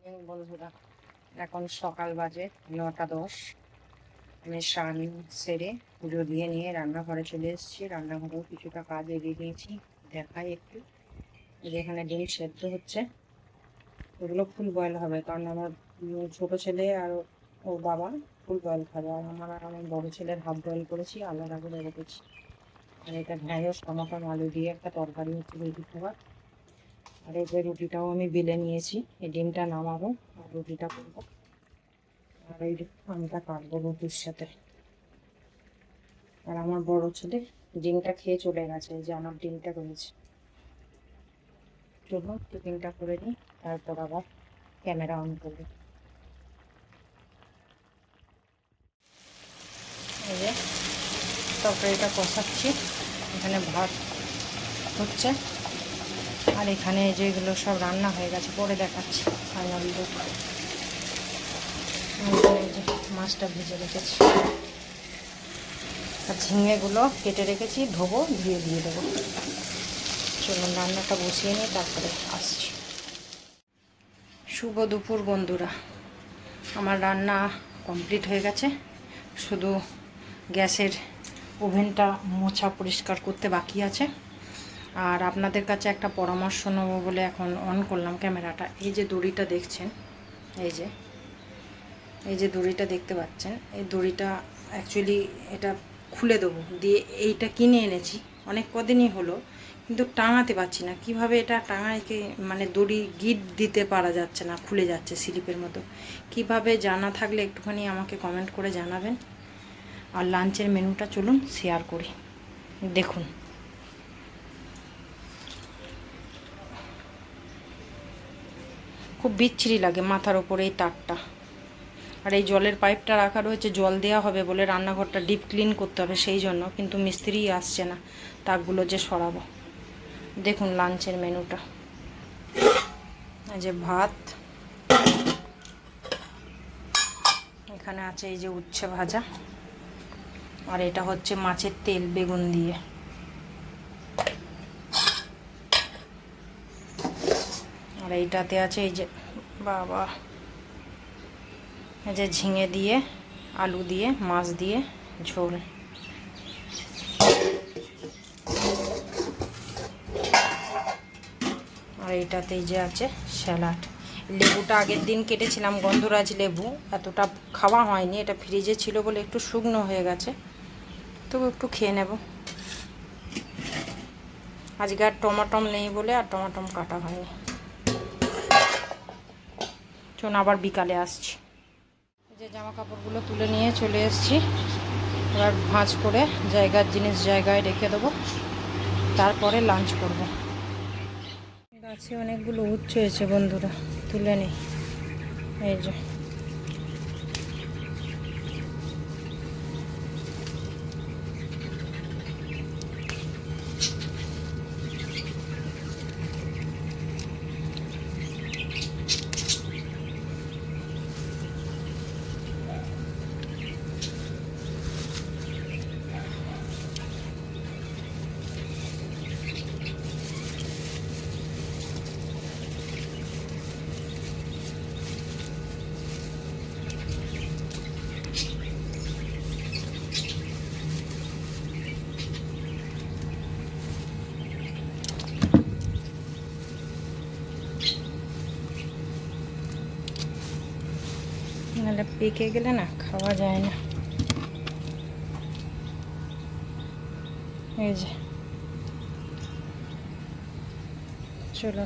বন্ধুরা, এখন সকাল বাজে 9:10। আমি স্নান সেরে পুজো দিয়ে নিয়ে রান্নাঘরে চলে এসেছি। রান্নাঘরেও কিছুটা কাজ এগিয়ে নিয়েছি, দেখাই একটু। যেখানে ডিম সেদ্ধ হচ্ছে, ওগুলো ফুল বয়েল হবে, কারণ আমার ছোট ছেলে আর ওর বাবা ফুল বয়েল খাবে, আর আমার বড় ছেলের হাফ বয়েল করেছি, আলাদা করে রেখেছি। আর এটা ঢ্যাঁড়স টমাটো আলু দিয়ে একটা তরকারি হচ্ছে, রুটি খাবার। আর এই যে রুটিটাও আমি বেলে নিয়েছি, এই ডিমটা নামাবো আর রুটিটা করবো। আর এই আমটা কাটবো রুটির সাথে। আর আমার বড় ছেলে ডিমটা খেয়ে চলে গেছে, এই যে আমার ডিমটা রয়েছে। চলুন টিফিনটা করে নিই, তারপর আবার ক্যামেরা অন করবো। এই যে তরকারিটা কষাচ্ছি, এখানে ভাত হচ্ছে, আর এখানে যেগুলো সব রান্না হয়ে গেছে পরে দেখাচ্ছি ফাইনাল লুক। এই যে মাছটা ভেজে রেখেছি, আর ঝিঙেগুলো কেটে রেখেছি, ধোবো, ধুয়ে দিয়ে দেবো। চলুন রান্নাটা বসিয়ে নিই, তারপরে আসছি। শুভ দুপুর বন্ধুরা, আমার রান্না কমপ্লিট হয়ে গেছে, শুধু গ্যাসের ওভেনটা মোছা পরিষ্কার করতে বাকি আছে। আর আপনাদের কাছে একটা পরামর্শ নেবো বলে এখন অন করলাম ক্যামেরাটা। এই যে দড়িটা দেখছেন, এই যে দড়িটা দেখতে পাচ্ছেন, এই দড়িটা অ্যাকচুয়ালি এটা খুলে দেবো দিয়ে, এইটা কিনে এনেছি অনেক কদিনই হলো, কিন্তু টাঙাতে পারছি না। কিভাবে এটা টাঙাইকে মানে দড়ি গিট দিতে পারা যাচ্ছে না, খুলে যাচ্ছে স্লিপের মতো। কিভাবে জানা থাকলে একটুখানি আমাকে কমেন্ট করে জানাবেন। আর লাঞ্চের মেনুটা চলুন শেয়ার করি, দেখুন। খুব বিচ্ছিরি লাগে মাথার ওপরে এই তারটা। আর এই জলের পাইপটা রাখা রয়েছে, জল দেওয়া হবে বলে রান্নাঘরটা ডিপ ক্লিন করতে হবে সেই জন্য, কিন্তু মিস্ত্রি আসছে না, তাকগুলো যে সরাবো। দেখুন লাঞ্চের মেনুটা, এই যে ভাত, এখানে আছে এই যে উচ্ছে ভাজা, আর এটা হচ্ছে মাছের তেল বেগুন দিয়ে। আর এইটাতে আছে এই যে বাবা, এই যে ঝিঙে দিয়ে আলু দিয়ে মাছ দিয়ে ঝোল। আর এইটাতে এই যে আছে স্যালাড। লেবুটা আগের দিন কেটেছিলাম, গন্ধরাজ লেবু, এতটা খাওয়া হয়নি, এটা ফ্রিজে ছিল বলে একটু শুকনো হয়ে গেছে, তবু একটু খেয়ে নেব। আজকে আর টমাটম নেই বলে আর টমাটম কাটা হয়নি। চলুন আবার বিকালে আসছি। এই যে জামা কাপড়গুলো তুলে নিয়ে চলে এসেছি, এবার ভাঁজ করে জায়গার জিনিস জায়গায় রেখে দেবো, তারপরে লাঞ্চ করব। গাছে অনেকগুলো উচ্ছে হয়েছে বন্ধুরা, তুলে নিই। এই যে নাহলে পেকে গেলে না খাওয়া যায় না। এই যে চলো,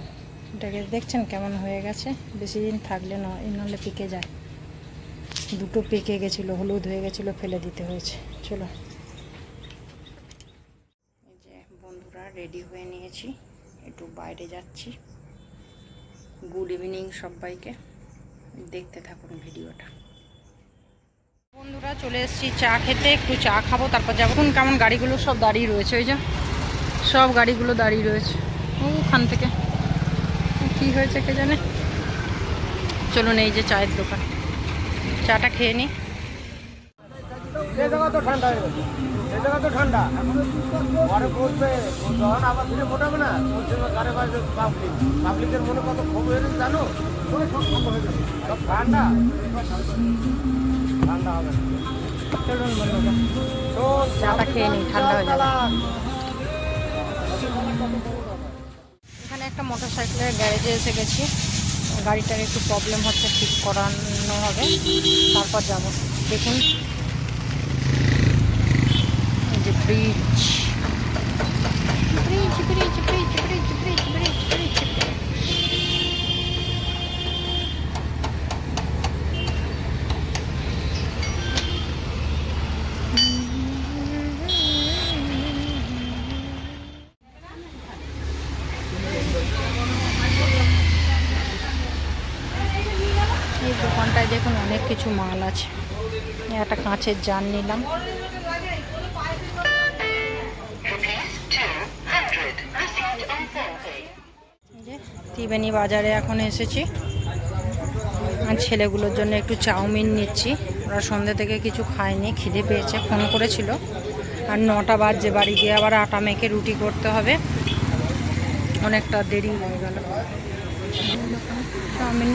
এটাকে দেখছেন কেমন হয়ে গেছে, বেশি দিন থাকলে নাহলে পেকে যায়। দুটো পেকে গেছিলো, হলুদ হয়ে গেছিলো, ফেলে দিতে হয়েছে। চলো, এই যে বন্ধুরা রেডি হয়ে নিয়েছি, একটু বাইরে যাচ্ছি। গুড ইভিনিং সবাইকে, দেখতে থাকুন ভিডিওটা। বন্ধুরা চলে এসেছি চা খেতে, একটু চা খাবো, তারপর যাবো। কেমন গাড়িগুলো সব দাঁড়িয়ে রয়েছে, ওই যে সব গাড়িগুলো দাঁড়িয়ে রয়েছে ওখান থেকে, কি হয়েছে কে জানে। চলুন এই যে চায়ের দোকান, চাটা খেয়ে নিই। এটা তো ঠান্ডা পরে পড়বে যখন আবার ফিরে মোটাবে না ওর জন্য গাড়ি বাজে পাবলিকের মনে কত ক্ষোভ হয়ে গেছে জানো সব ঠান্ডা ঠান্ডা হবে না। চলুন বন্ধুরা তো চাটা খেয়ে নিই, ঠান্ডা হয়ে যাবে। এখানে একটা মোটর সাইকেলের গ্যারেজে এসে গেছি, গাড়িটার একটু প্রবলেম হচ্ছে, ঠিক করানো হবে, তারপর যাব। দেখুন এই যে bridge bridge bridge bridge bridge bridge bridge bridge এই দোকানটায় দেখুন অনেক কিছু মাল আছে। একটা কাঁচের জার নিলাম। ত্রিবেণী বাজারে এখন এসেছি, আর ছেলেগুলোর জন্য একটু চাউমিন নিচ্ছি। ওরা সন্ধ্যে থেকে কিছু খায়নি, খিদে পেয়েছে, ফোন করেছিল। আর 9টা বাজে, বাড়ি গিয়ে আবার আটা মেখে রুটি করতে হবে, অনেকটা দেরি হয়ে গেল। চাউমিন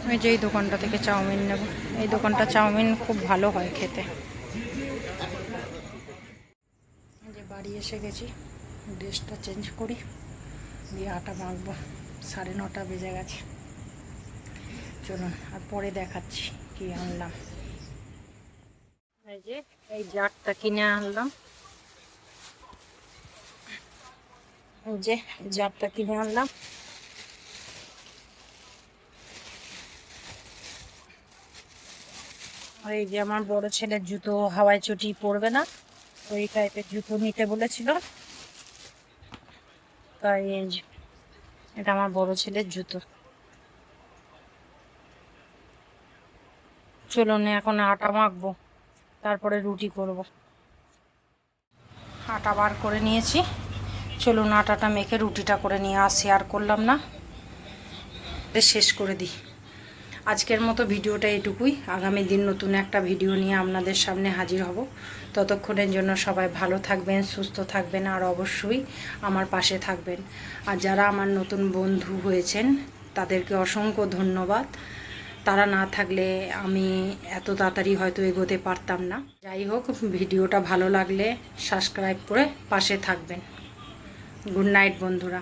ওই যে এই দোকানটা থেকে চাউমিন নেব। এই দোকানটা চাউমিন খুব ভালো হয় খেতে। যে বাড়ি এসে গেছি, ড্রেসটা চেঞ্জ করি, দিয়ে আটা মাখবো। 9:30 বেজে গেছে। চলুন আর পরে দেখাচ্ছি কি আনলাম। এই যে এই জারটা কিনে আনলাম, এই যে জারটা কিনে আনলাম। আর এই যে আমার বড় ছেলের জুতো, হাওয়াই চটি পরবে না, ওই টাইপের জুতো নিতে বলেছিল, তাই এই যে এটা আমার বড় ছেলের জুতো। চলুন এখন আটা মাখবো, তারপরে রুটি করব। আটা বার করে নিয়েছি, চলুন আটাটা মেখে রুটিটা করে নিয়ে আসি। আর করলাম না, শেষ করে দিই। আজকের মতো ভিডিওটা এটুকুই। আগামী দিন নতুন একটা ভিডিও নিয়ে আপনাদের সামনে হাজির হব। ততক্ষণের জন্য সবাই ভালো থাকবেন, সুস্থ থাকবেন, আর অবশ্যই আমার পাশে থাকবেন। আর যারা আমার নতুন বন্ধু হয়েছেন তাদেরকে অসংখ্য ধন্যবাদ। তারা না থাকলে আমি এত তাড়াতাড়ি হয়তো এগোতে পারতাম না। যাই হোক, ভিডিওটা ভালো লাগলে সাবস্ক্রাইব করে পাশে থাকবেন। গুড নাইট বন্ধুরা।